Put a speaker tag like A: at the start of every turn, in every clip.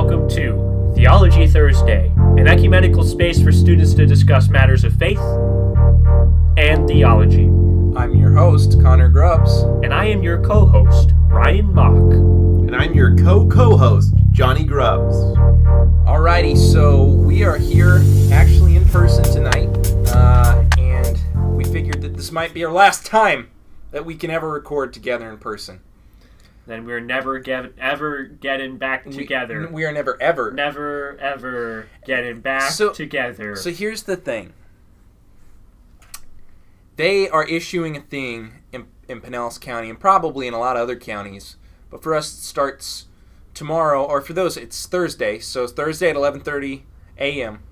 A: Welcome to Theology Thursday, an ecumenical space for students to discuss matters of faith and theology.
B: I'm your host, Connor Grubbs.
A: And I am your co-host, Ryan Mock.
C: And I'm your co-host, Johnny Grubbs.
B: Alrighty, so we are here actually in person tonight, and we figured that this might be our last time that we can ever record together in person.
A: Then we're never ever getting back together.
B: We are never ever.
A: Never ever getting back together.
B: So here's the thing. They are issuing a thing in Pinellas County and probably in a lot of other counties. But for us, it starts tomorrow, or for those, it's Thursday. So it's Thursday at 11:30 a.m.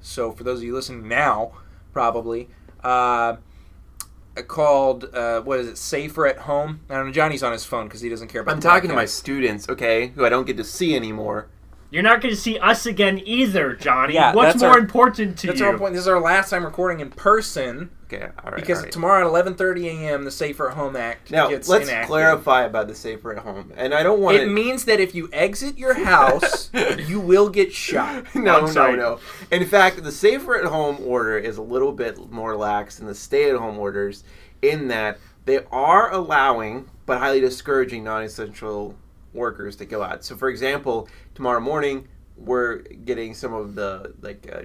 B: So for those of you listening now, probably, called, what is it, Safer at Home? I don't know, Johnny's on his phone because he doesn't care about
C: I'm talking to my students, okay, who I don't get to see anymore.
A: You're not going to see us again either, Johnny.
B: Yeah,
A: What's more important to you?
B: That's our point. This is our last time recording in person.
C: Okay, all right.
B: Because tomorrow at 11:30 a.m., the Safer at Home Act gets
C: let's
B: enacted.
C: clarify about the Safer at Home. And I don't want
B: It means that if you exit your house, you will get shot.
C: No. In fact, the Safer at Home order is a little bit more lax than the Stay at Home orders in that they are allowing, but highly discouraging, non-essential workers to go out. So, for example, tomorrow morning, we're getting some of the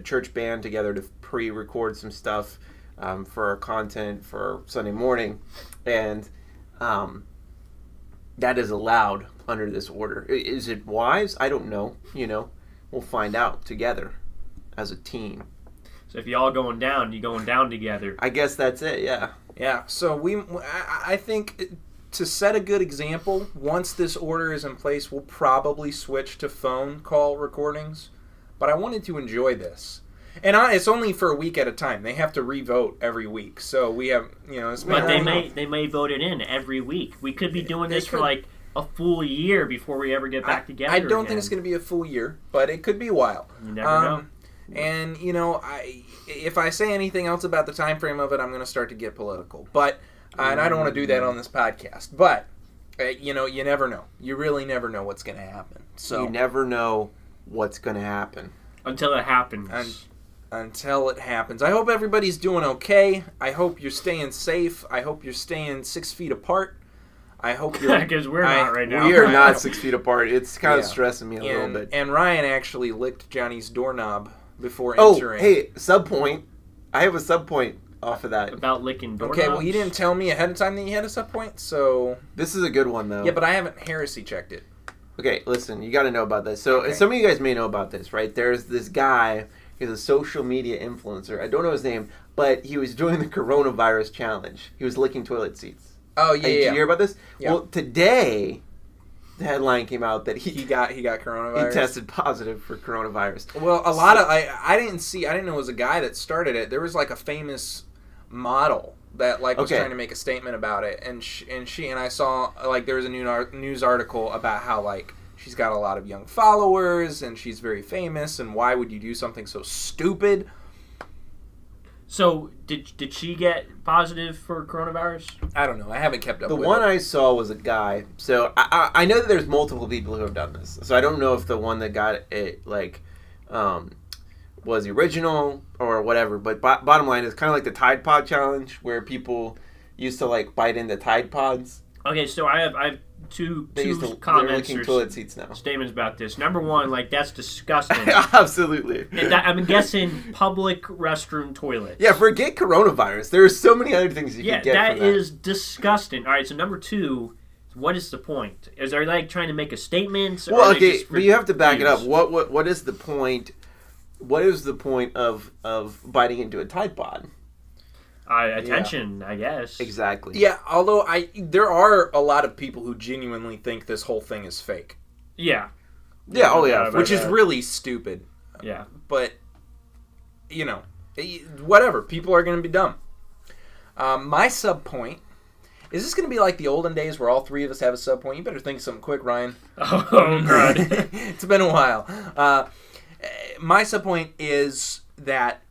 C: church band together to pre-record some stuff for our content for Sunday morning, and that is allowed under this order. Is it wise? I don't know. We'll find out together as a team.
A: So if y'all going down, you going down together.
C: I guess that's it. Yeah.
B: Yeah. So I think to set a good example, once this order is in place, we'll probably switch to phone call recordings. But I wanted to enjoy this. And it's only for a week at a time. They have to re-vote every week. So we have,
A: But they may vote it in every week. We could be doing this for like a full year before we ever get back together.
B: I don't think it's going to be a full year, but it could be a while.
A: You never know.
B: And if I say anything else about the time frame of it, I'm going to start to get political. But and I don't want to do that on this podcast. But you never know. You really never know what's going to happen. So
C: you never know what's going to happen
A: until it happens.
B: Until it happens. I hope everybody's doing okay. I hope you're staying safe. I hope you're staying 6 feet apart. I hope you're...
A: Because we're not right now.
C: We are not 6 feet apart. It's kind of stressing me a little bit.
B: And Ryan actually licked Johnny's doorknob before entering.
C: Oh, hey, sub-point. I have a sub-point off of that.
A: About licking doorknobs?
B: Okay, well, you didn't tell me ahead of time that you had a sub-point, so...
C: This is a good one, though.
B: Yeah, but I haven't heresy checked it.
C: Okay, listen, you got to know about this. So some of you guys may know about this, right? There's this guy... He's a social media influencer. I don't know his name, but he was doing the coronavirus challenge. He was licking toilet seats.
B: Oh, yeah,
C: Did you hear about this?
B: Yeah.
C: Well, today, the headline came out that he got
B: coronavirus.
C: He tested positive for coronavirus.
B: Well, a lot of... I didn't know it was a guy that started it. There was like a famous model that was trying to make a statement about it. And I saw there was a news article about how she's got a lot of young followers, and she's very famous, and why would you do something so stupid?
A: So, did she get positive for coronavirus?
B: I don't know. I haven't kept up with it.
C: The one I saw was a guy. So, I know that there's multiple people who have done this. So, I don't know if the one that got it, was the original or whatever. But bottom line is kind of like the Tide Pod Challenge, where people used to, bite into Tide Pods.
A: Okay, so I have two comments or
C: toilet seats now.
A: Statements about this. Number one, that's disgusting.
C: Absolutely.
A: I'm guessing public restroom toilets.
C: Yeah, forget coronavirus. There are so many other things you can get
A: that
C: from that.
A: is disgusting. All right, so number two, what is the point? Is they trying to make a statement?
C: Well, okay, but you have to back it up. What is the point? What is the point of biting into a Tide Pod?
A: Attention, I guess.
C: Exactly.
B: Yeah, although there are a lot of people who genuinely think this whole thing is fake.
A: Yeah.
C: Yeah, oh yeah.
B: Which is really stupid.
A: Yeah.
B: But, whatever. People are going to be dumb. My sub-point, is this going to be like the olden days where all three of us have a sub-point? You better think of something quick, Ryan.
A: Oh, God.
B: It's been a while. My sub-point is that...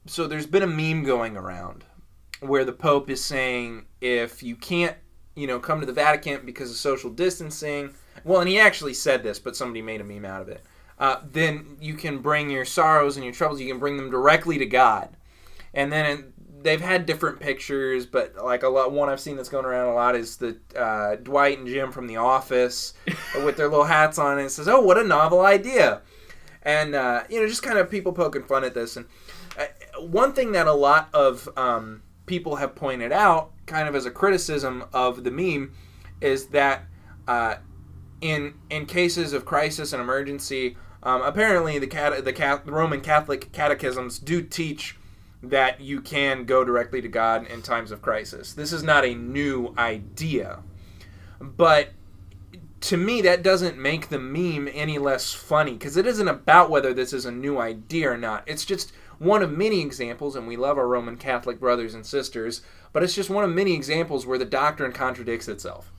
B: So there's been a meme going around where the Pope is saying if you can't, come to the Vatican because of social distancing, well, and he actually said this, but somebody made a meme out of it. Then you can bring your sorrows and your troubles, you can bring them directly to God. And then they've had different pictures, but like one I've seen that's going around a lot is the Dwight and Jim from The Office with their little hats on, and it says, "Oh, what a novel idea!" And just kind of people poking fun at this. And one thing that a lot of people have pointed out, kind of as a criticism of the meme, is that in cases of crisis and emergency, apparently the Roman Catholic catechisms do teach that you can go directly to God in times of crisis. This is not a new idea. But to me, that doesn't make the meme any less funny, because it isn't about whether this is a new idea or not. It's just one of many examples, and we love our Roman Catholic brothers and sisters, but it's just one of many examples where the doctrine contradicts itself.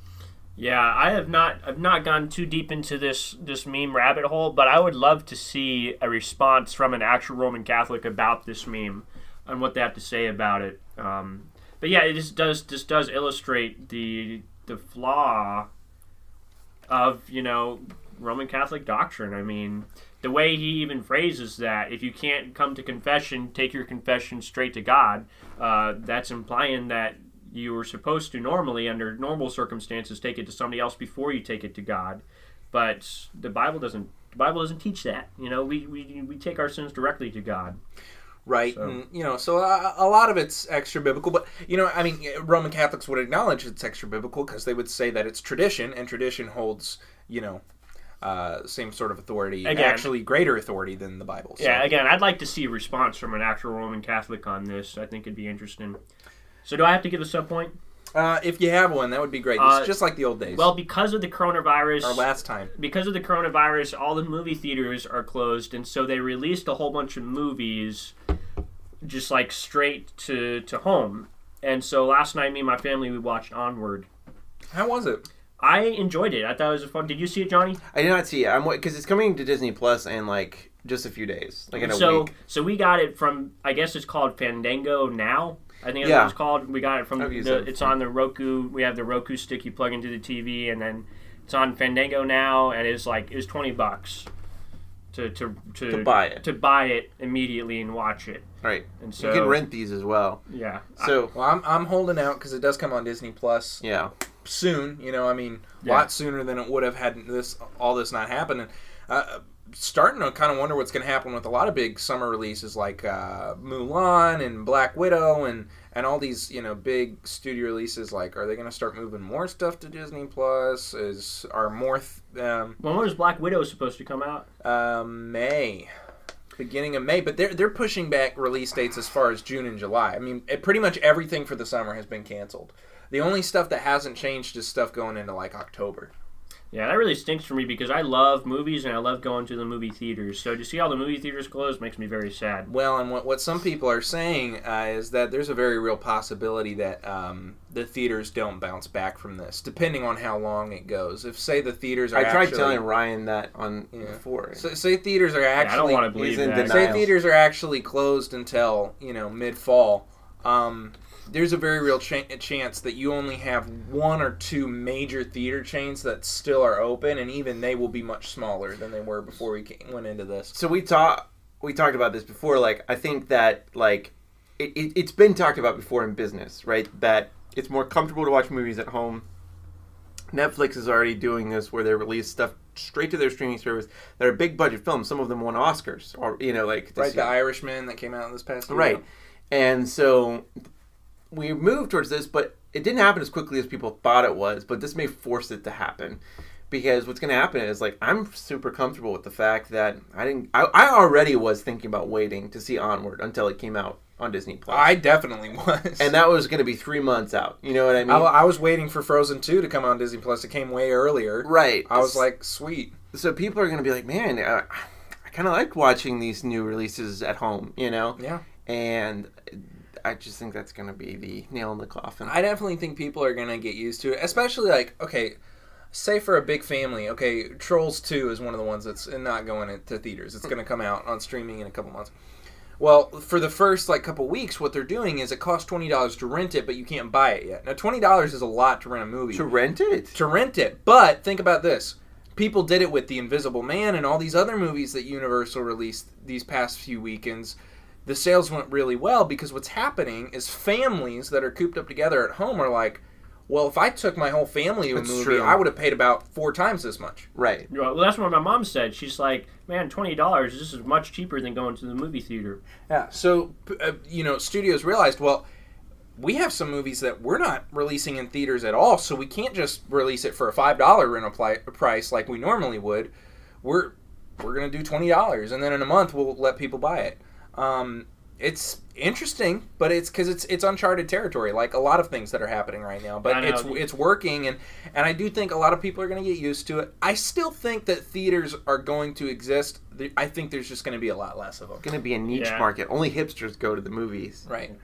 A: Yeah, I've not gone too deep into this meme rabbit hole, but I would love to see a response from an actual Roman Catholic about this meme and what they have to say about it. But yeah, it just does illustrate the flaw of Roman Catholic doctrine. I mean, the way he even phrases that, if you can't come to confession, take your confession straight to God. That's implying that you were supposed to normally, under normal circumstances, take it to somebody else before you take it to God. But the Bible doesn't teach that. We take our sins directly to God.
B: Right, so. And so a lot of it's extra biblical, but Roman Catholics would acknowledge it's extra biblical because they would say that it's tradition, and tradition holds same sort of authority, again, actually greater authority than the Bible. So.
A: Yeah, again, I'd like to see a response from an actual Roman Catholic on this. I think it'd be interesting. So do I have to give a sub point?
B: If you have one, that would be great. It's just like the old days.
A: Well, because of the coronavirus...
B: Our last time.
A: Because of the coronavirus, all the movie theaters are closed, and so they released a whole bunch of movies just like straight to home. And so last night, me and my family, we watched Onward.
B: How was it?
A: I enjoyed it. I thought it was fun. Did you see it, Johnny?
C: I did not see it. Because it's coming to Disney Plus in just a few days, in a week.
A: So we got it from, I guess it's called Fandango Now. I think that's what it's called. We got it from it's on the Roku. We have the Roku stick you plug into the TV, and then it's on Fandango Now, and it was $20 to buy it immediately and watch it.
C: Right.
A: And so
C: you can rent these as well.
A: Yeah.
C: So
B: I'm holding out because it does come on Disney Plus.
C: Yeah.
B: Soon, a lot sooner than it would have had all this not happen. And starting to kind of wonder what's going to happen with a lot of big summer releases like Mulan and Black Widow and all these big studio releases. Like, are they going to start moving more stuff to Disney Plus?
A: When was Black Widow supposed to come out?
B: May. Beginning of May, but they're pushing back release dates as far as June and July. I mean, pretty much everything for the summer has been canceled. The only stuff that hasn't changed is stuff going into October.
A: Yeah, that really stinks for me because I love movies and I love going to the movie theaters. So to see all the movie theaters closed makes me very sad.
B: Well, and what some people are saying is that there's a very real possibility that the theaters don't bounce back from this, depending on how long it goes. If, say, the theaters are
C: I tried telling Ryan that on before.
B: So, say theaters are actually...
A: I don't want to believe that.
B: Say theaters are actually closed until, mid-fall. There's a very real chance that you only have one or two major theater chains that still are open, and even they will be much smaller than they were before we went into this.
C: So we talked about this before. I think that it's been talked about before in business, right? That it's more comfortable to watch movies at home. Netflix is already doing this, where they release stuff straight to their streaming service that are big budget films. Some of them won Oscars, or
B: right, The Irishman that came out this past year.
C: Right, and so we moved towards this, but it didn't happen as quickly as people thought it was. But this may force it to happen, because what's going to happen is I'm super comfortable with the fact that I already was thinking about waiting to see Onward until it came out on Disney Plus.
B: I definitely was,
C: and that was going to be 3 months out. You know what I mean?
B: I was waiting for Frozen 2 to come on Disney Plus. It came way earlier.
C: Right.
B: I was like, sweet.
C: So people are going to be like, man, I kind of like watching these new releases at home.
B: Yeah.
C: And I just think that's going to be the nail in the coffin.
B: I definitely think people are going to get used to it, especially say for a big family. Okay, Trolls 2 is one of the ones that's not going to theaters. It's going to come out on streaming in a couple months. Well, for the first couple weeks, what they're doing is it costs $20 to rent it, but you can't buy it yet. Now, $20 is a lot to rent a movie.
C: To rent it?
B: To rent it. But think about this. people did it with The Invisible Man and all these other movies that Universal released these past few weekends. The sales went really well because what's happening is families that are cooped up together at home are like, well, if I took my whole family to a movie,
C: true.
B: I would have paid about 4 times this much.
C: Right.
A: Well, that's what my mom said. She's like, man, $20, this is much cheaper than going to the movie theater.
B: Yeah. So, studios realized, well, we have some movies that we're not releasing in theaters at all, so we can't just release it for a $5 rental price like we normally would. We're going to do $20, and then in a month we'll let people buy it. It's interesting, but it's because it's uncharted territory, like a lot of things that are happening right now. But it's working, and I do think a lot of people are going to get used to it. I still think that theaters are going to exist. I think there's just going to be a lot less of them.
C: It's going to be a niche market. Only hipsters go to the movies.
B: Right.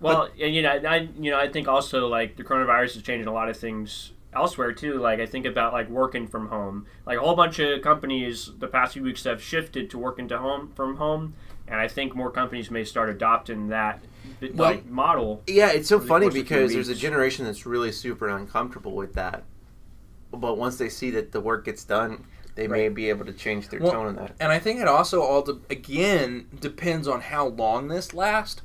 A: Well, I think also like the coronavirus is changing a lot of things elsewhere too. Like I think about like working from home. Like a whole bunch of companies the past few weeks have shifted to working from home. And I think more companies may start adopting that model.
C: Yeah, it's so funny because there's a generation that's really super uncomfortable with that. But once they see that the work gets done, they may be able to change their tone on that.
B: And I think it also again depends on how long this lasts.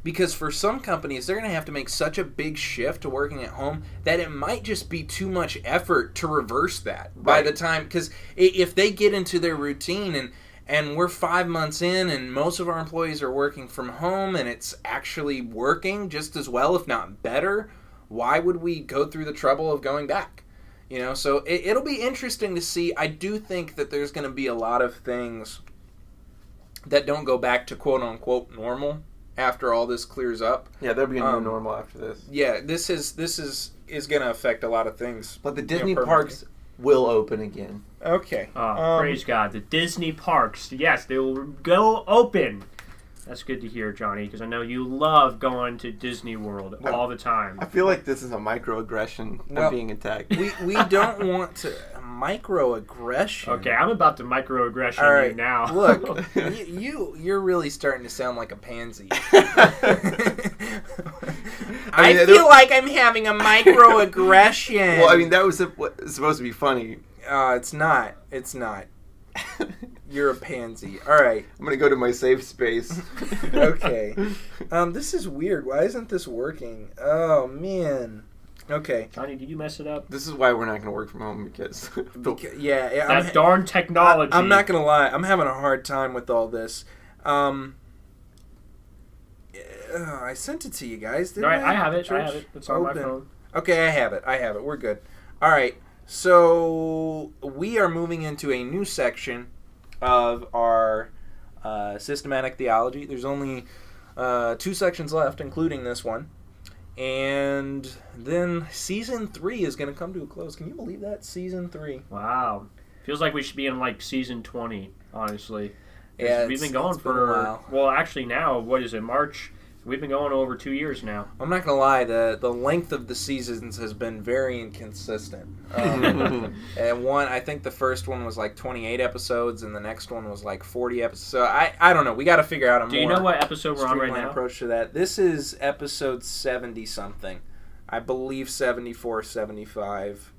B: Because for some companies, they're going to have to make such a big shift to working at home that it might just be too much effort to reverse that by the time. Because if they get into their routine and we're 5 months in and most of our employees are working from home and it's actually working just as well, if not better, why would we go through the trouble of going back? So it'll be interesting to see. I do think that there's going to be a lot of things that don't go back to quote-unquote normal after all this clears up.
C: Yeah, there'll be a new normal after this.
B: Yeah, this is going to affect a lot of things.
C: But the Disney parks will open again.
B: Okay.
A: Praise God. The Disney parks, yes, they will go open. That's good to hear, Johnny, because I know you love going to Disney World all the time.
C: I feel like this is a microaggression. I'm being attacked.
B: We don't want to microaggression.
A: Okay, I'm about to microaggression you now.
B: Look, you're really starting to sound like a pansy. I feel like I'm having a microaggression.
C: Well, I mean, that was supposed to be funny.
B: It's not. It's not. You're a pansy. All right.
C: I'm going to go to my safe space.
B: Okay. This is weird. Why isn't this working? Oh, man. Okay.
A: Johnny, did you mess it up?
C: This is why we're not going to work from home because
A: that darn technology.
B: I'm not going to lie. I'm having a hard time with all this. I sent it to you guys. Didn't I
A: have it. It's on my phone.
B: Okay, I have it. We're good. All right. So we are moving into a new section of our systematic theology. There's only 2 sections left, including this one. And then season 3 is going to come to a close. Can you believe that? Season 3.
A: Wow. Feels like we should be in like season 20, honestly.
B: Yeah,
A: we've been going for a while. Well, actually now, what is it, March? We've been going over 2 years now.
B: I'm not going to lie, the length of the seasons has been very inconsistent. And I think the first one was like 28 episodes, and the next one was like 40 episodes. So I don't know. We got to figure out a more.
A: Do you know what episode we're on right now?
B: Approach to that. This is episode 70-something. I believe 74, 75.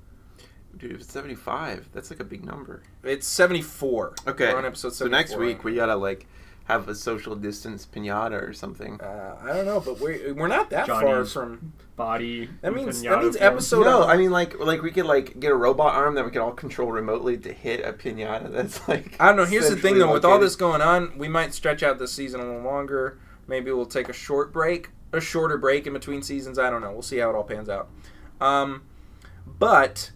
C: Dude, if it's 75, that's like a big number.
B: It's 74.
C: Okay.
B: We're on episode 74.
C: So next week we gotta have a social distance pinata or something.
B: I don't know, but we're not that far from
A: body.
B: That means episode.
C: No, I mean like we could get a robot arm that we could all control remotely to hit a pinata. That's like
B: I don't know. Here's the thing though, with all this going on, we might stretch out this season a little longer. Maybe we'll take a shorter break in between seasons. I don't know. We'll see how it all pans out. But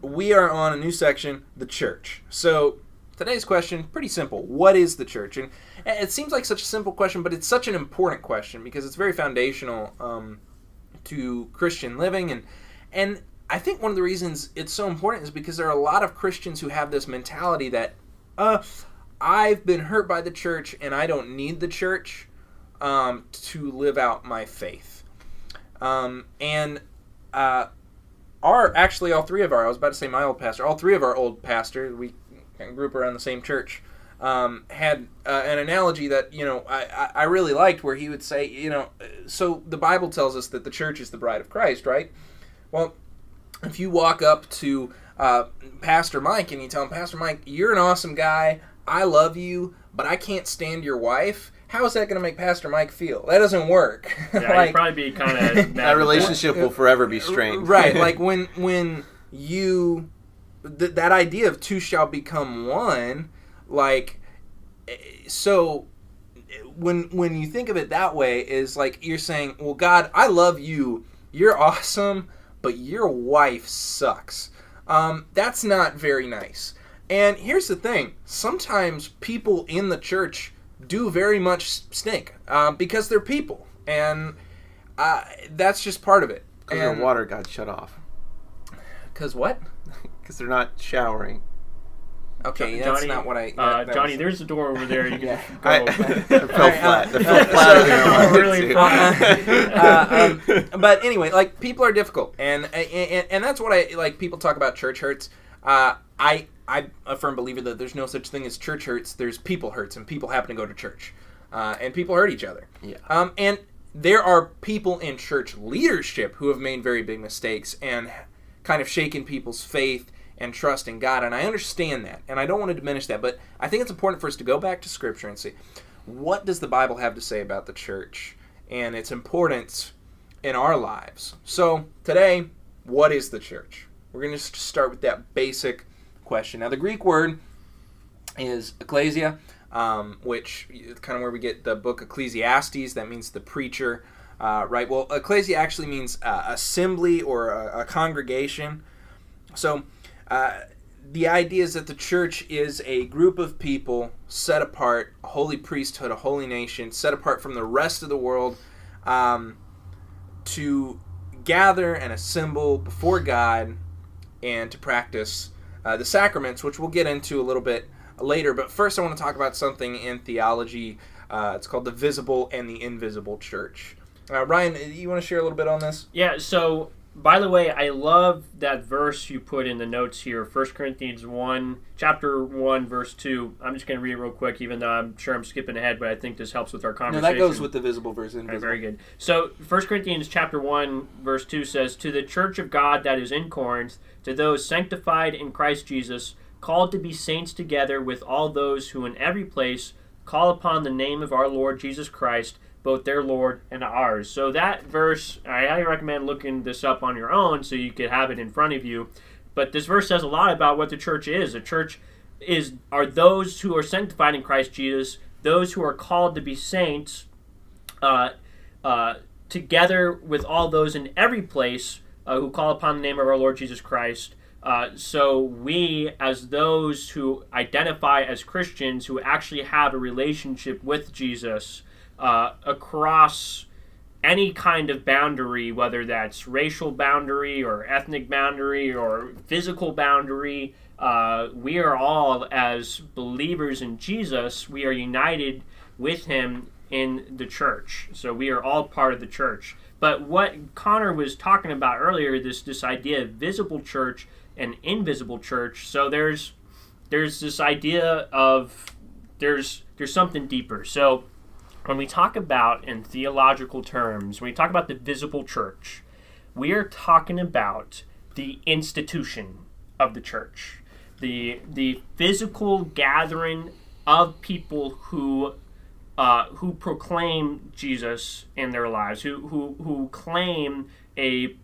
B: we are on a new section, the church. So today's question, pretty simple. What is the church? And it seems like such a simple question, but it's such an important question because it's very foundational to Christian living. And I think one of the reasons it's so important is because there are a lot of Christians who have this mentality that I've been hurt by the church and I don't need the church to live out my faith. All 3 of our, I was about to say my old pastor, all 3 of our old pastors, we grew up around the same church, had an analogy that, I really liked where he would say, so the Bible tells us that the church is the bride of Christ, right? Well, if you walk up to Pastor Mike, and you tell him, Pastor Mike, you're an awesome guy. I love you, but I can't stand your wife. How is that going to make Pastor Mike feel? That doesn't work.
A: Yeah, he'd probably be kind of
C: that relationship will forever be strained.
B: Right, like when you that idea of two shall become one, like, so when you think of it that way, is like you're saying, well, God, I love you. You're awesome, but your wife sucks. That's not very nice. And here's the thing. Sometimes people in the church do very much stink because they're people. And that's just part of it.
C: Because their water got shut off.
B: Because what?
C: Because they're not showering.
B: Okay,
A: Johnny,
B: that's not what I...
A: Johnny, there's a door over there. You can go.
C: It fell flat. It fell flat.
A: Really
B: but anyway, like, people are difficult. And that's what I... Like, people talk about church hurts. I'm a firm believer that there's no such thing as church hurts. There's people hurts, and people happen to go to church. And people hurt each other.
C: Yeah.
B: And there are people in church leadership who have made very big mistakes and kind of shaken people's faith and trust in God, and I understand that, and I don't want to diminish that, but I think it's important for us to go back to Scripture and see, what does the Bible have to say about the church and its importance in our lives? So, today, what is the church? We're going to start with that basic question. Now, the Greek word is ecclesia, which is kind of where we get the book Ecclesiastes. That means the preacher, right? Well, ecclesia actually means assembly or a congregation. So, the idea is that the church is a group of people set apart, a holy priesthood, a holy nation, set apart from the rest of the world, to gather and assemble before God and to practice the sacraments, which we'll get into a little bit later. But first I want to talk about something in theology. It's called the visible and the invisible church. Ryan, you want to share a little bit on this?
A: Yeah, so... By the way, I love that verse you put in the notes here, 1 Corinthians 1, chapter 1, verse 2. I'm just going to read it real quick, even though I'm sure I'm skipping ahead, but I think this helps with our conversation.
B: No, that goes with the visible versus invisible.
A: Okay, very good. So, 1 Corinthians chapter 1, verse 2 says, "To the church of God that is in Corinth, to those sanctified in Christ Jesus, called to be saints together with all those who in every place call upon the name of our Lord Jesus Christ, both their Lord and ours." So that verse, I highly recommend looking this up on your own so you could have it in front of you. But this verse says a lot about what the church is. The church are those who are sanctified in Christ Jesus, those who are called to be saints, together with all those in every place who call upon the name of our Lord Jesus Christ. So we, as those who identify as Christians, who actually have a relationship with Jesus, across any kind of boundary, whether that's racial boundary or ethnic boundary or physical boundary, we are all, as believers in Jesus, we are united with him in the church. So we are all part of the church. But what Connor was talking about earlier, this idea of visible church and invisible church, so there's this idea of there's something deeper. So when we talk about, in theological terms, when we talk about the visible church, we are talking about the institution of the church, the physical gathering of people who proclaim Jesus in their lives, who claim a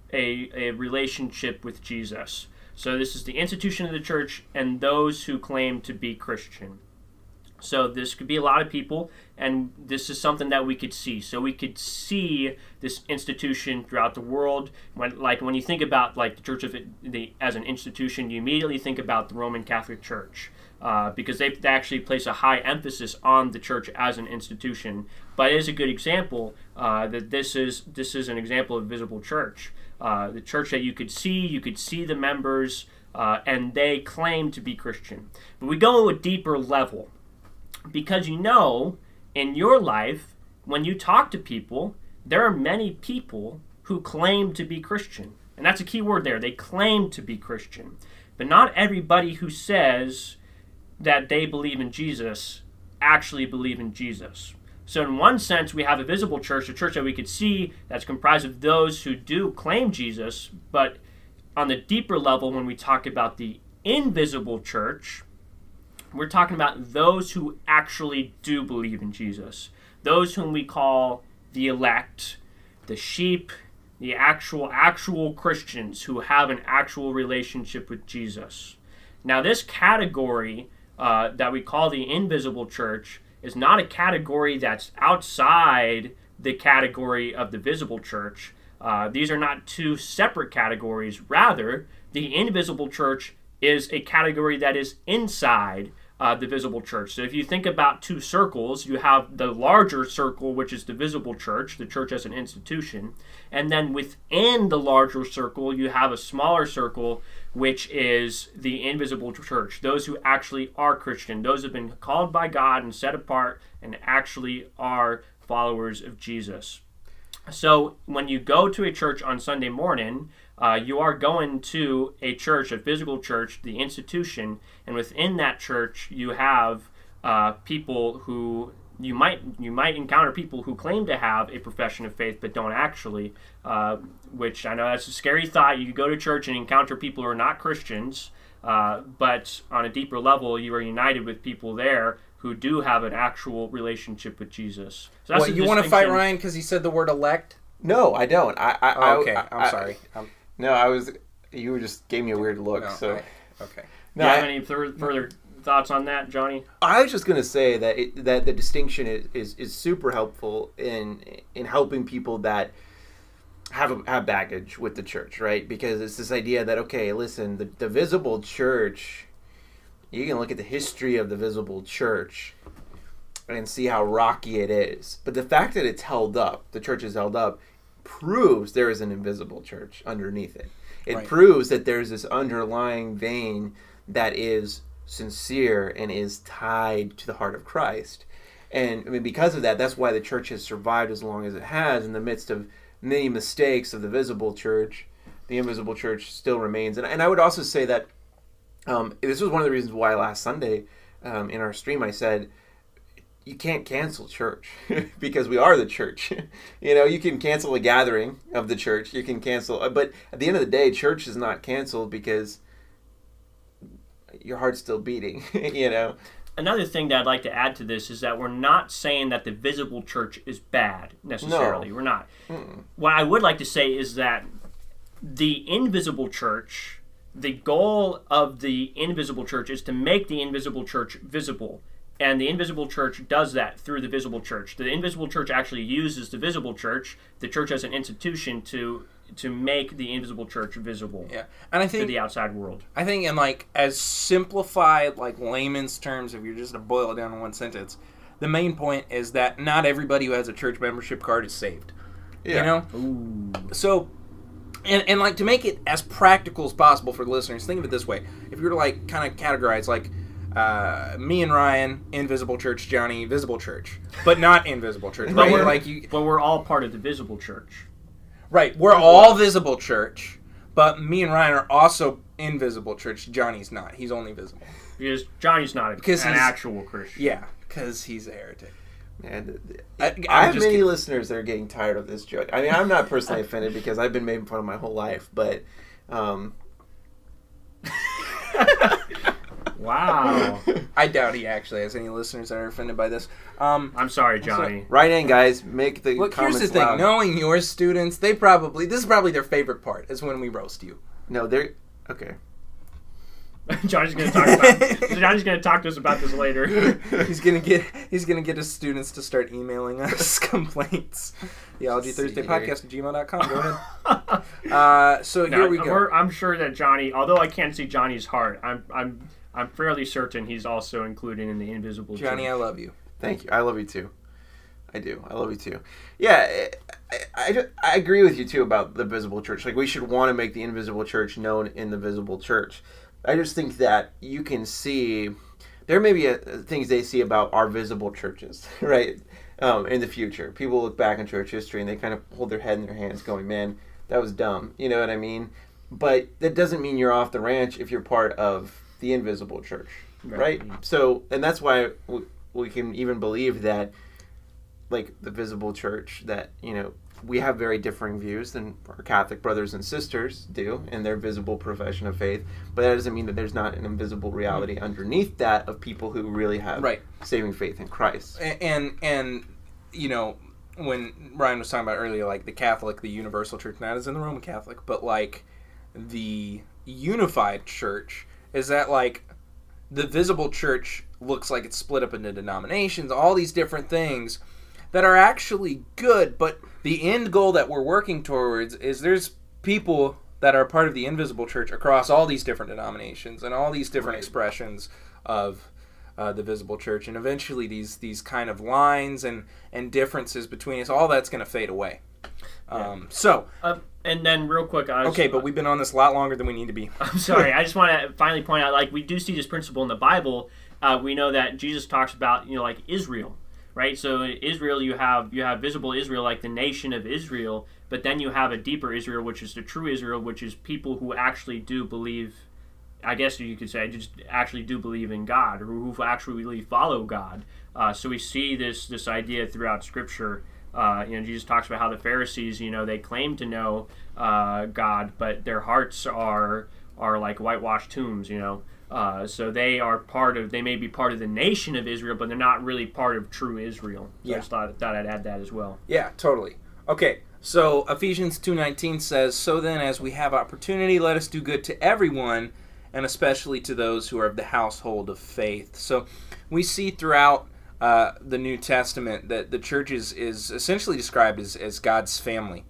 A: relationship with Jesus. So this is the institution of the church and those who claim to be Christian. So this could be a lot of people, and this is something that we could see. So we could see this institution throughout the world. When you think about like the Church as an institution, you immediately think about the Roman Catholic Church, because they actually place a high emphasis on the church as an institution. But it is a good example that this is an example of visible church, the church that you could see the members, and they claim to be Christian. But we go to a deeper level. Because in your life, when you talk to people, there are many people who claim to be Christian. And that's a key word there. They claim to be Christian. But not everybody who says that they believe in Jesus actually believe in Jesus. So in one sense, we have a visible church, a church that we could see that's comprised of those who do claim Jesus, but on the deeper level, when we talk about the invisible church, we're talking about those who actually do believe in Jesus. Those whom we call the elect, the sheep, the actual Christians who have an actual relationship with Jesus. Now, this category that we call the invisible church is not a category that's outside the category of the visible church. These are not two separate categories. Rather, the invisible church is a category that is inside the visible church. So if you think about two circles, you have the larger circle, which is the visible church, the church as an institution. And then within the larger circle, you have a smaller circle, which is the invisible church. Those who actually are Christian, those who have been called by God and set apart and actually are followers of Jesus. So when you go to a church on Sunday morning, you are going to a church, a physical church, the institution, and within that church you have people who you might encounter people who claim to have a profession of faith but don't actually, which I know that's a scary thought. You could go to church and encounter people who are not Christians, but on a deeper level you are united with people there who do have an actual relationship with Jesus. So that's
B: you want to fight Ryan because he said the word elect?
C: No, I don't.
B: Okay, I'm sorry.
C: No, you just gave me a weird look.
B: Okay.
A: Do you have any further thoughts on that, Johnny?
C: I was just going to say that the distinction is super helpful in helping people that have baggage with the church, right? Because it's this idea that, okay, listen, the visible church, you can look at the history of the visible church and see how rocky it is. But the fact that it's held up, the church is held up, proves there is an invisible church underneath it. It proves that there's this underlying vein that is sincere and is tied to the heart of Christ. And I mean, because of that, that's why the church has survived as long as it has in the midst of many mistakes of the visible church. The invisible church still remains. And I would also say that this was one of the reasons why last Sunday in our stream I said, you can't cancel church because we are the church. You can cancel a gathering of the church. You can cancel, but at the end of the day, church is not canceled because your heart's still beating.
A: Another thing that I'd like to add to this is that we're not saying that the visible church is bad necessarily. No. We're not. Mm-mm. What I would like to say is that the invisible church, the goal of the invisible church is to make the invisible church visible. And the invisible church does that through the visible church. The invisible church actually uses the visible church, the church as an institution, to make the invisible church visible.
B: Yeah, and I think
A: to the outside world.
B: I think in as simplified layman's terms, if you're just to boil it down in one sentence, the main point is that not everybody who has a church membership card is saved.
C: Yeah.
A: Ooh.
B: So, and to make it as practical as possible for the listeners, think of it this way: if you were to kind of categorize me and Ryan, invisible church, Johnny, visible church, but not invisible church.
A: But
B: right?
A: But we're all part of the visible church.
B: Right, we're all visible church, but me and Ryan are also invisible church. Johnny's not; he's only visible.
A: Because Johnny's not an actual Christian.
B: Yeah, because he's a heretic.
C: And I have many listeners that are getting tired of this joke. I mean, I'm not personally offended because I've been made fun of my whole life, but.
A: Wow.
B: I doubt he actually has any listeners that are offended by this.
A: I'm sorry, Johnny.
C: Write in, guys. Make the comments
B: here's the thing.
C: loud.
B: Knowing your students, this is probably their favorite part, is when we roast you.
C: No, they're... Okay.
A: Johnny's going to talk to us about this later.
B: He's gonna get his students to start emailing us complaints. TheologyThursdayPodcast@gmail.com. Go ahead. Here we go.
A: I'm sure that Johnny, although I can't see Johnny's heart, I'm fairly certain he's also included in the invisible church.
B: Johnny, I love you.
C: Thank you. I love you too. I do. I love you too. Yeah, I agree with you too about the visible church. We should want to make the invisible church known in the visible church. I just think that you can see, there may be things they see about our visible churches, right, in the future. People look back in church history and they kind of hold their head in their hands going, man, that was dumb. You know what I mean? But that doesn't mean you're off the ranch if you're part of the invisible church, right? So, and that's why we can even believe that, the visible church, that, we have very differing views than our Catholic brothers and sisters do in their visible profession of faith, but that doesn't mean that there's not an invisible reality underneath that of people who really have saving faith in Christ.
B: And you know, when Ryan was talking about earlier, like the Catholic, the universal church, not as in the Roman Catholic, but like the unified church, is that like the visible church looks like it's split up into denominations, all these different things that are actually good, but the end goal that we're working towards is there's people that are part of the invisible church across all these different denominations and all these different expressions of the visible church, and eventually these kind of lines and differences between us, all that's going to fade away.
A: And then real quick,
B: but we've been on this a lot longer than we need to be.
A: I'm sorry. I just want to finally point out, like, we do see this principle in the Bible. We know that Jesus talks about, you know, like Israel, right? So in Israel, you have visible Israel, like the nation of Israel, but then you have a deeper Israel, which is the true Israel, which is people who actually do believe, I guess you could say, just actually do believe in God, or who actually really follow God. So we see this idea throughout Scripture. Jesus talks about how the Pharisees, they claim to know God, but their hearts are like whitewashed tombs. So they may be part of the nation of Israel, but they're not really part of true Israel. So I just thought I'd add that as well.
B: Yeah, totally. Okay, so Ephesians 2:19 says, "So then, as we have opportunity, let us do good to everyone, and especially to those who are of the household of faith." So we see throughout the New Testament that the church is essentially described as God's family.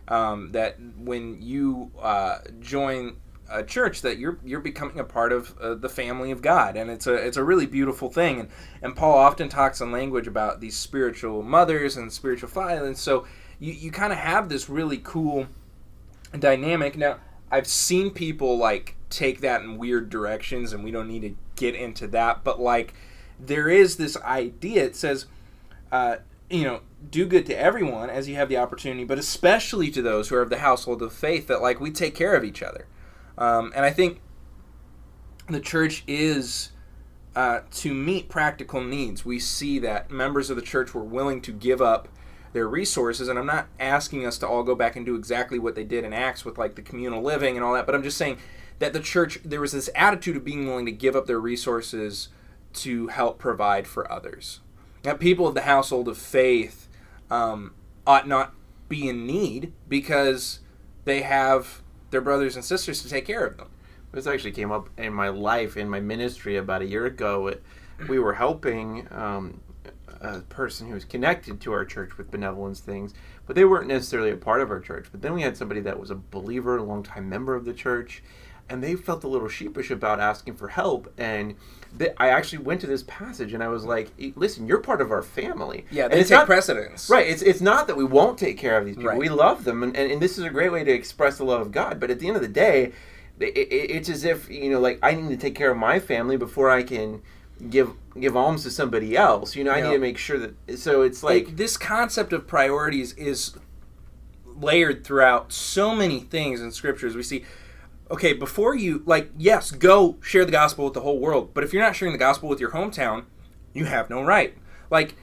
B: That when you join a church, that you're becoming a part of the family of God, and it's a really beautiful thing. And Paul often talks in language about these spiritual mothers and spiritual fathers. So you kind of have this really cool dynamic. Now, I've seen people like take that in weird directions, and we don't need to get into that. But like, there is this idea. It says, do good to everyone as you have the opportunity, but especially to those who are of the household of faith. That like we take care of each other. And I think the church is to meet practical needs. We see that members of the church were willing to give up their resources, and I'm not asking us to all go back and do exactly what they did in Acts with like the communal living and all that, but I'm just saying that the church, there was this attitude of being willing to give up their resources to help provide for others. Now, people of the household of faith ought not be in need because they have their brothers and sisters to take care of them.
C: This actually came up in my life, in my ministry about a year ago. We were helping a person who was connected to our church with benevolence things, but they weren't necessarily a part of our church. But then we had somebody that was a believer, a longtime member of the church, and they felt a little sheepish about asking for help. And I actually went to this passage, and I was like, listen, you're part of our family.
B: Yeah, they take precedence.
C: Right. It's not that we won't take care of these people.
B: Right.
C: We love them, and this is a great way to express the love of God. But at the end of the day, it's as if, like, I need to take care of my family before I can give alms to somebody else. I need to make sure that... So it's like...
B: This concept of priorities is layered throughout so many things in scriptures. We see... Okay, before you, yes, go share the gospel with the whole world. But if you're not sharing the gospel with your hometown, you have no right.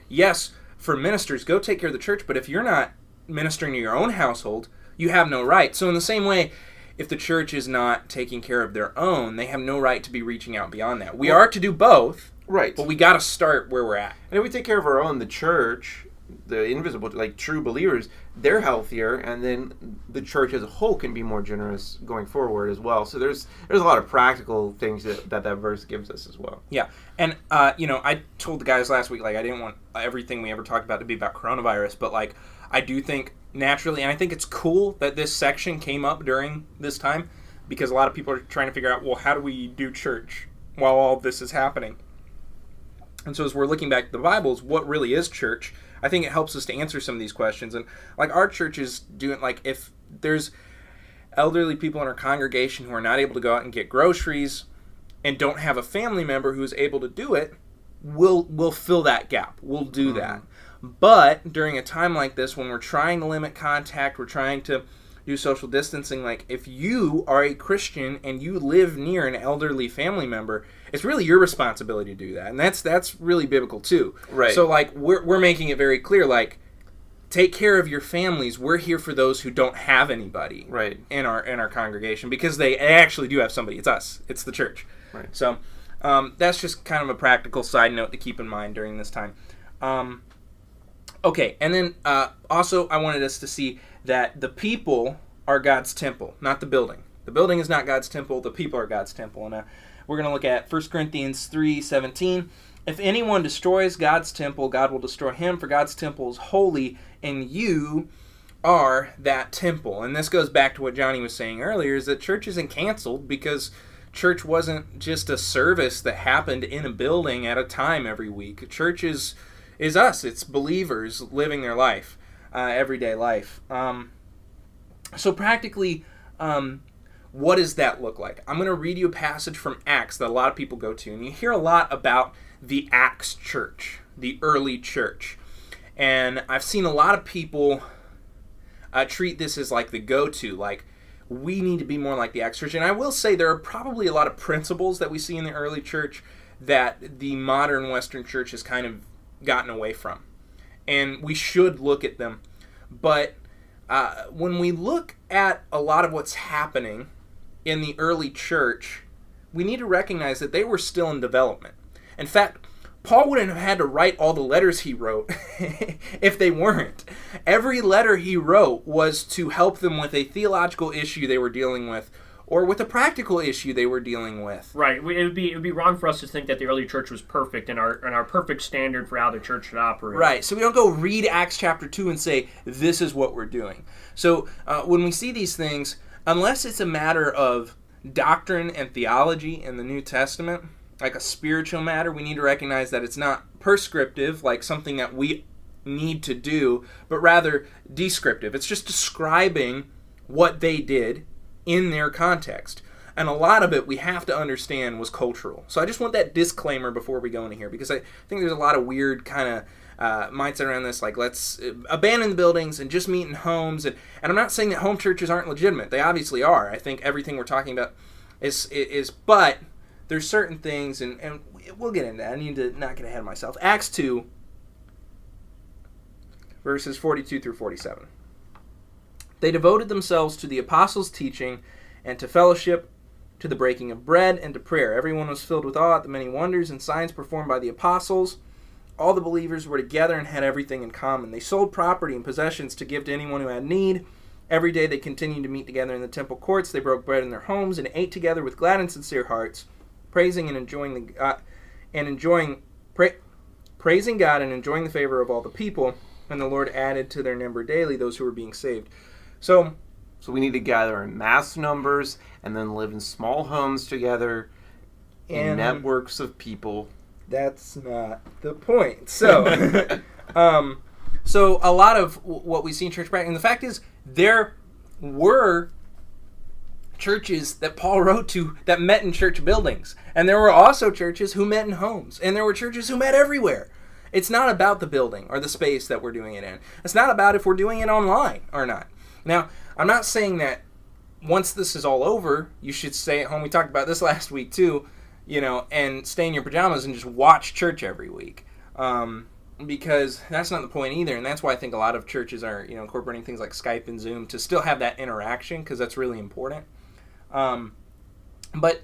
B: Yes, for ministers, go take care of the church. But if you're not ministering to your own household, you have no right. So in the same way, if the church is not taking care of their own, they have no right to be reaching out beyond that. We are to do both.
C: Right.
B: But we got to start where we're at.
C: And if we take care of our own, the church, the invisible, true believers, they're healthier, and then the church as a whole can be more generous going forward as well. So there's a lot of practical things that verse gives us as well.
B: Yeah, and I told the guys last week, I didn't want everything we ever talked about to be about coronavirus, but I do think naturally, and I think it's cool that this section came up during this time, because a lot of people are trying to figure out, well, how do we do church while all this is happening? And so as we're looking back at the Bibles, what really is church? I think it helps us to answer some of these questions. And our church is doing, if there's elderly people in our congregation who are not able to go out and get groceries and don't have a family member who is able to do it, we'll fill that gap. We'll do that. But during a time like this, when we're trying to limit contact, we're trying to do social distancing, if you are a Christian and you live near an elderly family member, it's really your responsibility to do that. And that's really biblical too.
C: Right.
B: So we're making it very clear, take care of your families. We're here for those who don't have anybody
C: right.
B: in our congregation, because they actually do have somebody. It's us. It's the church.
C: Right.
B: So that's just kind of a practical side note to keep in mind during this time. Okay, and then also I wanted us to see that the people are God's temple, not the building. The building is not God's temple. The people are God's temple. And we're going to look at 1 Corinthians 3:17. If anyone destroys God's temple, God will destroy him, for God's temple is holy, and you are that temple. And this goes back to what Johnny was saying earlier, is that church isn't canceled because church wasn't just a service that happened in a building at a time every week. Church is us. It's believers living their life, everyday life. So practically, what does that look like? I'm going to read you a passage from Acts that a lot of people go to, and you hear a lot about the Acts church, the early church. And I've seen a lot of people treat this as like the go-to, like we need to be more like the Acts church. And I will say there are probably a lot of principles that we see in the early church that the modern Western church has kind of gotten away from. And we should look at them. But when we look at a lot of what's happening in the early church, we need to recognize that they were still in development. In fact, Paul wouldn't have had to write all the letters he wrote if they weren't. Every letter he wrote was to help them with a theological issue they were dealing with, or with a practical issue they were dealing with.
A: Right. It would be wrong for us to think that the early church was perfect and our perfect standard for how the church should operate.
B: Right. So we don't go read Acts chapter 2 and say, this is what we're doing. So when we see these things, unless it's a matter of doctrine and theology in the New Testament, like a spiritual matter, we need to recognize that it's not prescriptive, like something that we need to do, but rather descriptive. It's just describing what they did in their context. And a lot of it we have to understand was cultural. So I just want that disclaimer before we go into here, because I think there's a lot of weird kind of mindset around this, like let's abandon the buildings and just meet in homes. And I'm not saying that home churches aren't legitimate. They obviously are. I think everything we're talking about is but there's certain things, and we'll get into that. I need to not get ahead of myself. Acts 2, verses 42 through 47. They devoted themselves to the apostles' teaching and to fellowship, to the breaking of bread, and to prayer. Everyone was filled with awe at the many wonders and signs performed by the apostles. All the believers were together and had everything in common. They sold property and possessions to give to anyone who had need. Every day they continued to meet together in the temple courts. They broke bread in their homes and ate together with glad and sincere hearts, praising God and enjoying the favor of all the people. And the Lord added to their number daily those who were being saved. So
C: we need to gather in mass numbers and then live in small homes together in networks of people.
B: That's not the point. So, so a lot of what we see in church practice, and the fact is, there were churches that Paul wrote to that met in church buildings, and there were also churches who met in homes, and there were churches who met everywhere. It's not about the building or the space that we're doing it in. It's not about if we're doing it online or not. Now, I'm not saying that once this is all over, you should stay at home. We talked about this last week too, and stay in your pajamas and just watch church every week. Because that's not the point either, and that's why I think a lot of churches are, incorporating things like Skype and Zoom to still have that interaction, because that's really important. But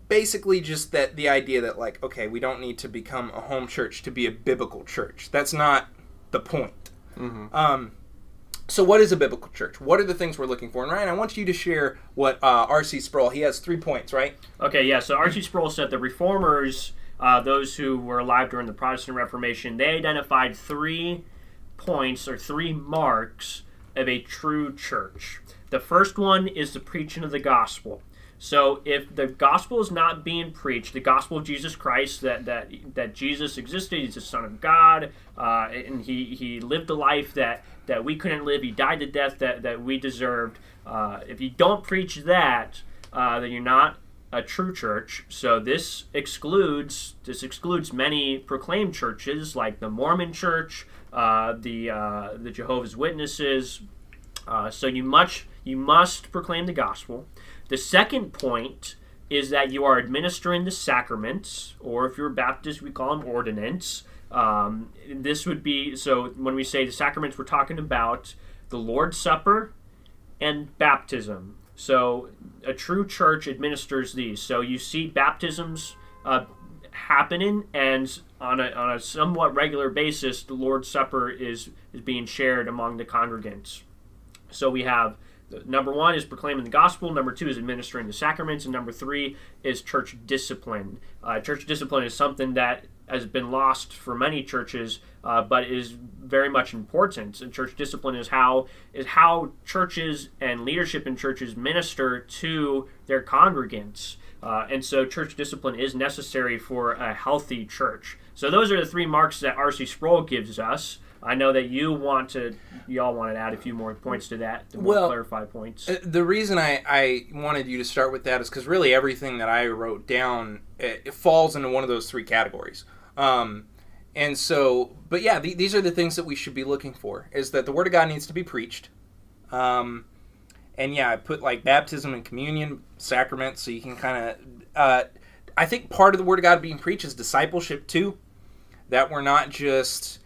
B: basically just that the idea that, like, okay, we don't need to become a home church to be a biblical church. That's not the point. Mm-hmm. So what is a biblical church? What are the things we're looking for? And Ryan, I want you to share what R.C. Sproul, he has 3 points, right?
A: Okay, yeah, so R.C. Sproul said the Reformers, those who were alive during the Protestant Reformation, they identified 3 points or 3 marks of a true church. The first one is the preaching of the gospel. So if the gospel is not being preached, the gospel of Jesus Christ, that Jesus existed, he's the Son of God, and he lived a life that we couldn't live, he died the death that we deserved. If you don't preach that, then you're not a true church. So this excludes many proclaimed churches like the Mormon Church, the Jehovah's Witnesses. So you must proclaim the gospel. The second point is that you are administering the sacraments, or if you're Baptist, we call them ordinance. This would be, so when we say the sacraments, we're talking about the Lord's Supper and baptism. So a true church administers these. So you see baptisms happening, and on a somewhat regular basis, the Lord's Supper is being shared among the congregants. So we have, number 1 is proclaiming the gospel, number 2 is administering the sacraments, and number 3 is church discipline. Church discipline is something that has been lost for many churches, but is very much important. And church discipline is how churches and leadership in churches minister to their congregants. And so church discipline is necessary for a healthy church. So those are the 3 marks that R.C. Sproul gives us. I know that y'all want to add a few more points to that, clarify points.
B: The reason I wanted you to start with that is because really everything that I wrote down, it falls into one of those 3 categories. And so, but yeah, these are the things that we should be looking for, is that the Word of God needs to be preached. And yeah, I put like baptism and communion, sacraments, so you can kind of, I think part of the Word of God being preached is discipleship too, that we're not just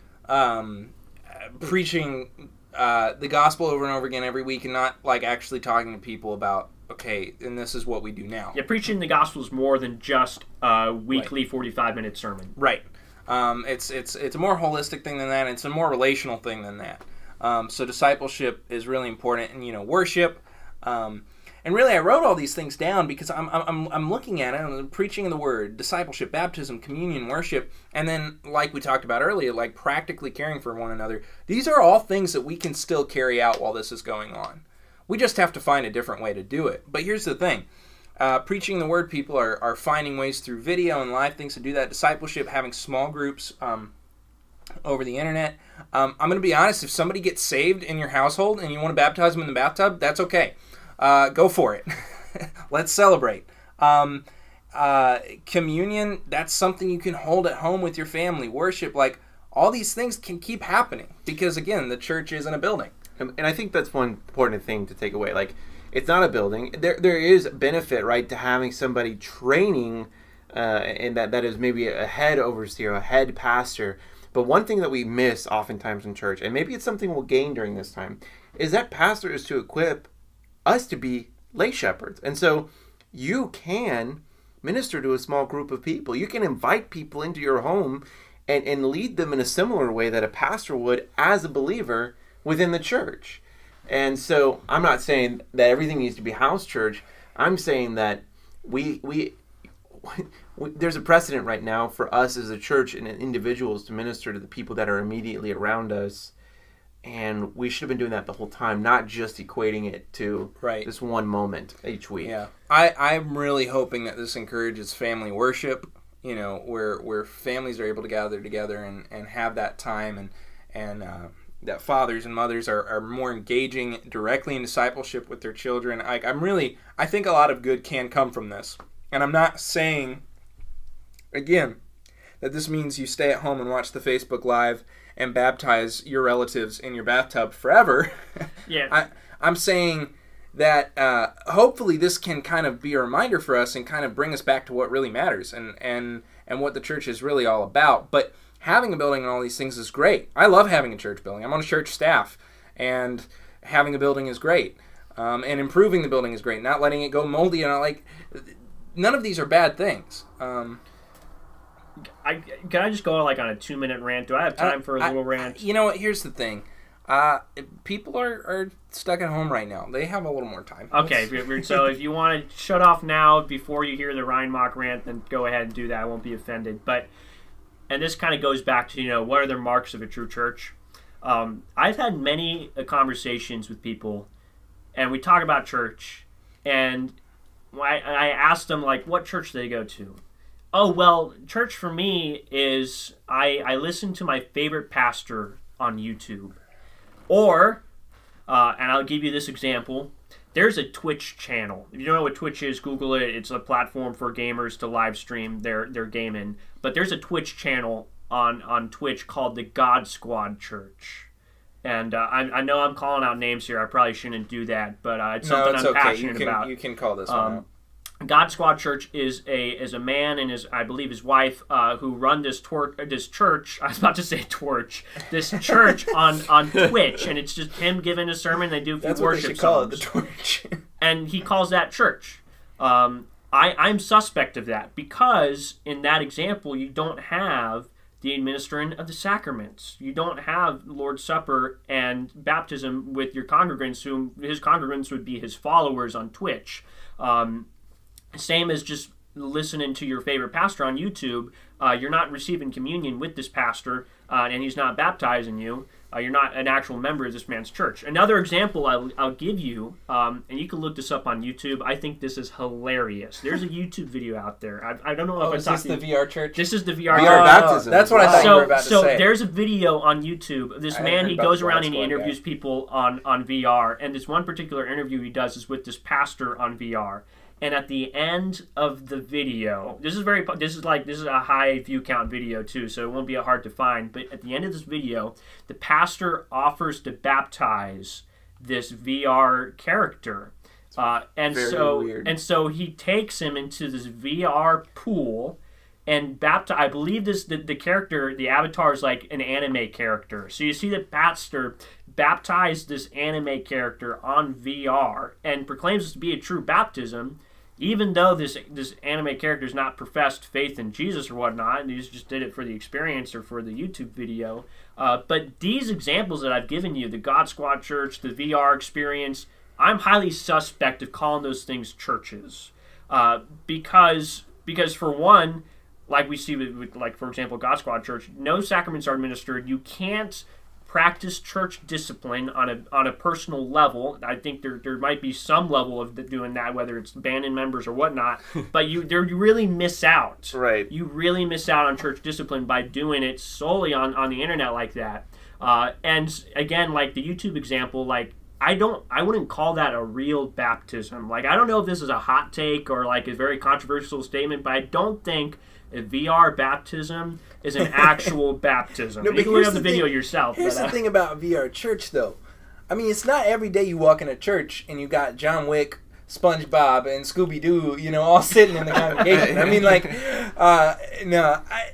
B: preaching the gospel over and over again every week and not like actually talking to people about, okay, and this is what we do now.
A: Yeah, preaching the gospel is more than just a weekly 45-minute sermon.
B: Right. It's a more holistic thing than that. It's a more relational thing than that. So discipleship is really important, and worship. And really, I wrote all these things down because I'm looking at it. I'm preaching the word, discipleship, baptism, communion, worship, and then, like we talked about earlier, like practically caring for one another. These are all things that we can still carry out while this is going on. We just have to find a different way to do it. But here's the thing. Preaching the word, people are finding ways through video and live things to do that. Discipleship, having small groups over the internet. I'm going to be honest, if somebody gets saved in your household and you want to baptize them in the bathtub, that's okay. Go for it. Let's celebrate. Communion, that's something you can hold at home with your family. Worship, like all these things can keep happening because, again, the church isn't a building.
C: And I think that's one important thing to take away. Like, it's not a building. There is benefit, right, to having somebody training, and that is maybe a head overseer, a head pastor. But one thing that we miss oftentimes in church, and maybe it's something we'll gain during this time, is that pastor is to equip us to be lay shepherds. And so you can minister to a small group of people. You can invite people into your home and lead them in a similar way that a pastor would as a believer within the church. And so I'm not saying that everything needs to be house church. I'm saying that we there's a precedent right now for us as a church and individuals to minister to the people that are immediately around us. And we should have been doing that the whole time, not just equating it to this one moment each week.
B: Yeah, I'm really hoping that this encourages family worship, where families are able to gather together and have that time, and that fathers and mothers are more engaging directly in discipleship with their children. I think a lot of good can come from this. And I'm not saying, again, that this means you stay at home and watch the Facebook Live and baptize your relatives in your bathtub forever.
A: Yeah.
B: I'm saying that hopefully this can kind of be a reminder for us and kind of bring us back to what really matters and what the church is really all about. But having a building and all these things is great. I love having a church building. I'm on a church staff, and having a building is great. And improving the building is great. Not letting it go moldy, none of these are bad things.
A: Can I just go on a 2-minute rant? Do I have time for a little rant?
B: You know what? Here's the thing. People are stuck at home right now. They have a little more time.
A: Okay, so if you want to shut off now before you hear the Ryan Mock rant, then go ahead and do that. I won't be offended. And this kind of goes back to, what are the marks of a true church? I've had many conversations with people, and we talk about church, and I asked them, what church do they go to? Oh, well, church for me is I listen to my favorite pastor on YouTube. Or, and I'll give you this example, there's a Twitch channel. If you don't know what Twitch is, Google it. It's a platform for gamers to live stream their gaming. But there's a Twitch channel on Twitch called the God Squad Church. And I know I'm calling out names here. I probably shouldn't do that, but it's something I'm passionate about.
B: You can call this one out.
A: God Squad Church is a man and I believe his wife who run this church. I was about to say torch. This church on Twitch, and it's just him giving a sermon. They do a few
B: That's
A: worship
B: what they should call it,
A: songs.
B: the torch.
A: And he calls that church. I'm suspect of that because in that example you don't have the administering of the sacraments. You don't have the Lord's Supper and baptism with your congregants, whom his congregants would be his followers on Twitch. Same as just listening to your favorite pastor on YouTube. You're not receiving communion with this pastor, and he's not baptizing you. You're not an actual member of this man's church. Another example I'll give you, and you can look this up on YouTube. I think this is hilarious. There's a YouTube video out there. I don't know if
B: is this the VR church?
A: This is the VR
C: VR baptism.
B: That's what I thought you were about to
A: so
B: say.
A: there's a video on YouTube. This man, he goes around and he interviews
B: guy.
A: people on VR. And this one particular interview he does is with this pastor on VR. And at the end of the video, this is a high view count video too, so it won't be hard to find. But at the end of this video, the pastor offers to baptize this VR character, and so he takes him into this VR pool and baptize. I believe the character, the avatar, is like an anime character. So you see the pastor baptize this anime character on VR and proclaims this to be a true baptism. Even though this anime character has not professed faith in Jesus or whatnot, and he just did it for the experience or for the YouTube video. But these examples that I've given you, the God Squad Church, the VR experience, I'm highly suspect of calling those things churches. Because for one, like we see with like, for example, God Squad Church, no sacraments are administered. You can't practice church discipline on a personal level. I think there might be some level of doing that, whether it's banning members or whatnot, but you really miss out.
C: Right.
A: You really miss out on church discipline by doing it solely on the internet like that. And again, like the YouTube example, like I wouldn't call that a real baptism. Like I don't know if this is a hot take or like a very controversial statement, but I don't think a VR baptism is an actual baptism.
B: No,
A: you can look up the video yourself.
B: Here's the thing about VR church, though. I mean, it's not every day you walk in a church and you got John Wick, SpongeBob, and Scooby-Doo, all sitting in the congregation. I mean, like,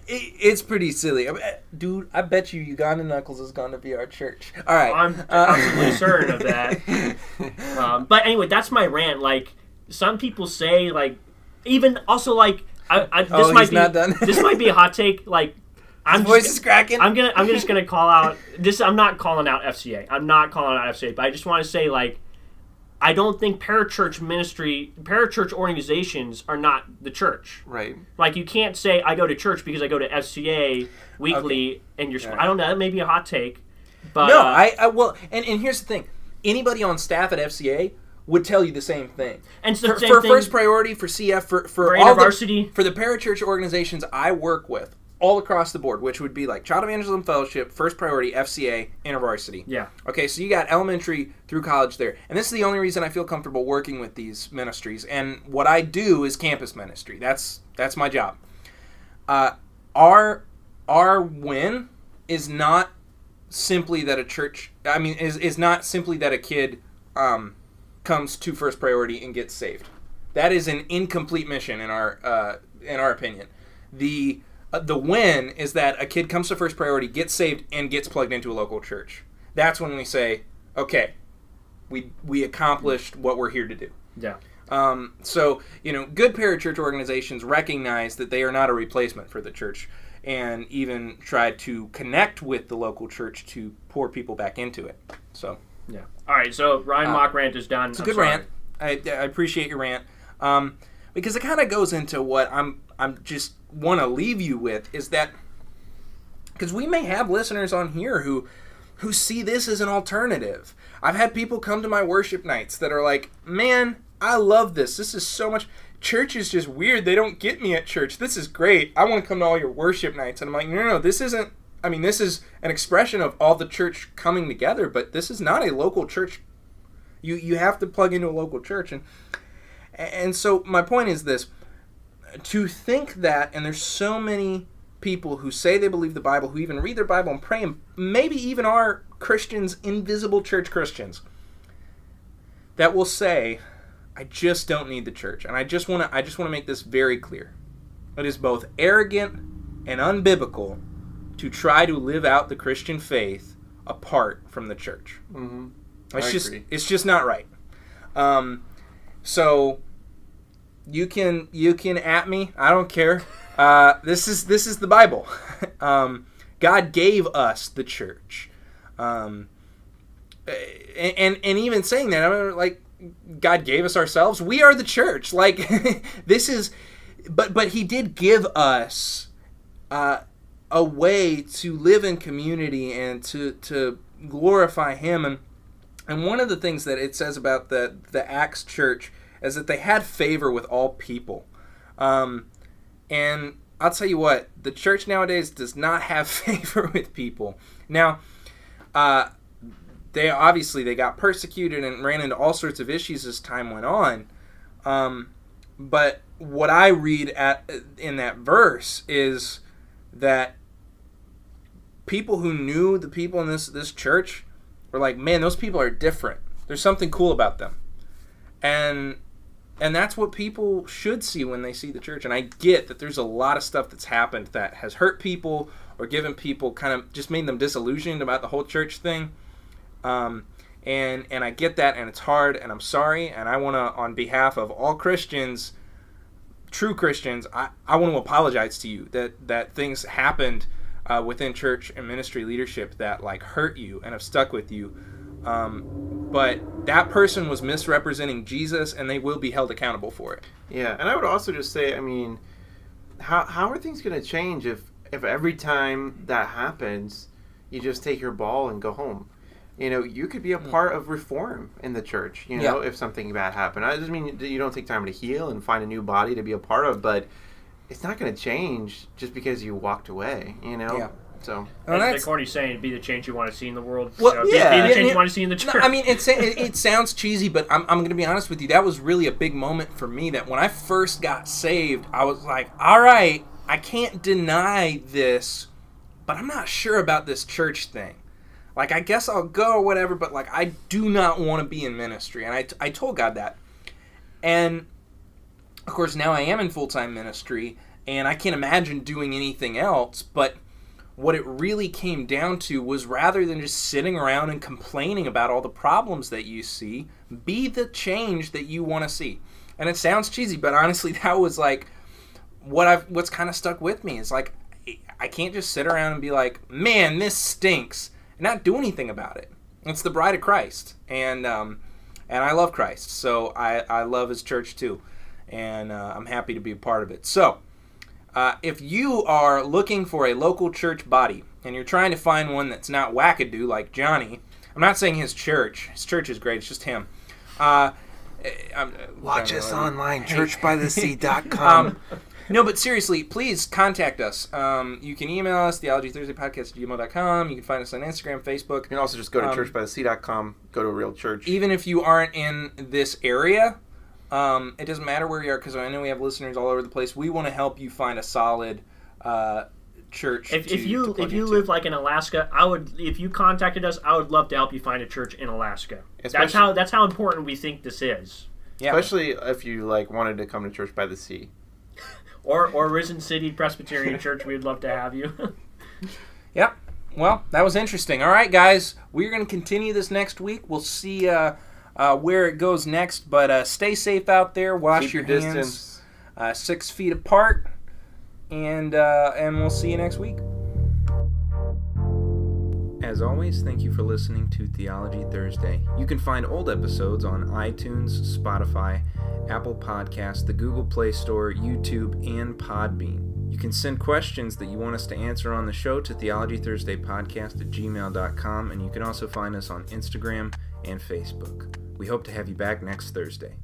B: it's pretty silly. Dude, I bet you Uganda Knuckles has gone to VR church. All right.
A: I'm absolutely certain of that. But anyway, that's my rant. Like, some people say, like, even also, like, this might be a hot take. Like,
B: His voice is cracking.
A: I'm just gonna call out this. I'm not calling out FCA. But I just want to say, like, I don't think parachurch organizations are not the church.
C: Right.
A: Like, you can't say I go to church because I go to FCA weekly and you're.
B: Yeah.
A: I don't know. That may be a hot take. But
B: no, I will. And here's the thing: anybody on staff at FCA would tell you the same thing.
A: And so
B: for first priority, for CF, for all
A: InterVarsity,
B: for the parachurch organizations I work with all across the board, which would be like Child Evangelism Fellowship, First Priority, FCA, InterVarsity.
A: Yeah.
B: Okay, so you got elementary through college there. And this is the only reason I feel comfortable working with these ministries. And what I do is campus ministry. That's my job. Our win is not simply that a church, is not simply that a kid comes to First Priority and gets saved. That is an incomplete mission in our opinion. The win is that a kid comes to First Priority, gets saved, and gets plugged into a local church. That's when we say, okay, we accomplished what we're here to do.
A: Yeah.
B: So, good parachurch organizations recognize that they are not a replacement for the church and even try to connect with the local church to pour people back into it. So,
A: yeah. All right, so Ryan Mock rant is done.
B: It's a good rant. I appreciate your rant. Because it kind of goes into what I'm just want to leave you with is that because we may have listeners on here who see this as an alternative. I've had people come to my worship nights that are like, man, I love this. This is so much. Church is just weird. They don't get me at church. This is great. I want to come to all your worship nights. And I'm like, no, this isn't. I mean, this is an expression of all the church coming together, but this is not a local church. You have to plug into a local church. And so my point is this. To think that, and there's so many people who say they believe the Bible, who even read their Bible and pray, and maybe even are Christians, invisible church Christians, that will say, I just don't need the church. And I just want to make this very clear. It is both arrogant and unbiblical to try to live out the Christian faith apart from the church.
C: Mm-hmm.
B: It's just not right. So you can at me. I don't care. This is the Bible. God gave us the church. And even saying that, I'm like, God gave us ourselves. We are the church. Like this is, but He did give us a way to live in community and to glorify Him. And one of the things that it says about the Acts church is that they had favor with all people. And I'll tell you what, the church nowadays does not have favor with people. Now, they got persecuted and ran into all sorts of issues as time went on. But what I read in that verse is that people who knew the people in this church were like, man, those people are different. There's something cool about them. And that's what people should see when they see the church. And I get that there's a lot of stuff that's happened that has hurt people or given people kind of just made them disillusioned about the whole church thing. And I get that, and it's hard, and I'm sorry, and I want to, on behalf of all Christians, true Christians, I want to apologize to you that things happened within church and ministry leadership that like hurt you and have stuck with you. But that person was misrepresenting Jesus, and they will be held accountable for it.
C: Yeah, and I would also just say, I mean, how are things going to change if every time that happens, you just take your ball and go home? You know, you could be a part of reform in the church, you know, if something bad happened. I just mean you don't take time to heal and find a new body to be a part of, but it's not going to change just because you walked away, you know?
B: Yeah.
C: So,
A: like Cordy's saying, be the change you want to see in the world.
B: Well,
A: be the change you want to see in the church.
B: No, I mean, it sounds cheesy, but I'm going to be honest with you. That was really a big moment for me. That when I first got saved, I was like, all right, I can't deny this, but I'm not sure about this church thing. Like, I guess I'll go or whatever, but like, I do not want to be in ministry, and I told God that. And of course, now I am in full-time ministry, and I can't imagine doing anything else, but what it really came down to was rather than just sitting around and complaining about all the problems that you see, be the change that you want to see. And it sounds cheesy, but honestly, that was like what's kind of stuck with me. It's like, I can't just sit around and be like, man, this stinks, and not do anything about it. It's the bride of Christ, and I love Christ, so I love His church too, and I'm happy to be a part of it. So, if you are looking for a local church body, and you're trying to find one that's not wackadoo like Johnny, I'm not saying his church is great, it's just him.
C: Watch us online, churchbythesea.com.
B: No, but seriously, please contact us. You can email us, theologythursdaypodcast@gmail.com. You can find us on Instagram, Facebook.
C: You can also just go to churchbythesea.com, go to a real church.
B: Even if you aren't in this area, it doesn't matter where you are, because I know we have listeners all over the place. We want to help you find a solid church.
A: If you live like in Alaska, if you contacted us, I would love to help you find a church in Alaska. That's how important we think this is.
C: Yeah. Especially if you like wanted to come to Church by the Sea.
A: Or Risen City Presbyterian Church, we'd love to have you.
B: Yep. Well, that was interesting. All right, guys, we're going to continue this next week. We'll see where it goes next, but stay safe out there. Wash
C: Keep
B: your
C: distance.
B: hands 6 feet apart, and we'll see you next week. As always, thank you for listening to Theology Thursday. You can find old episodes on iTunes, Spotify, Apple Podcasts, the Google Play Store, YouTube, and Podbean. You can send questions that you want us to answer on the show to theologythursdaypodcast@gmail.com, and you can also find us on Instagram and Facebook. We hope to have you back next Thursday.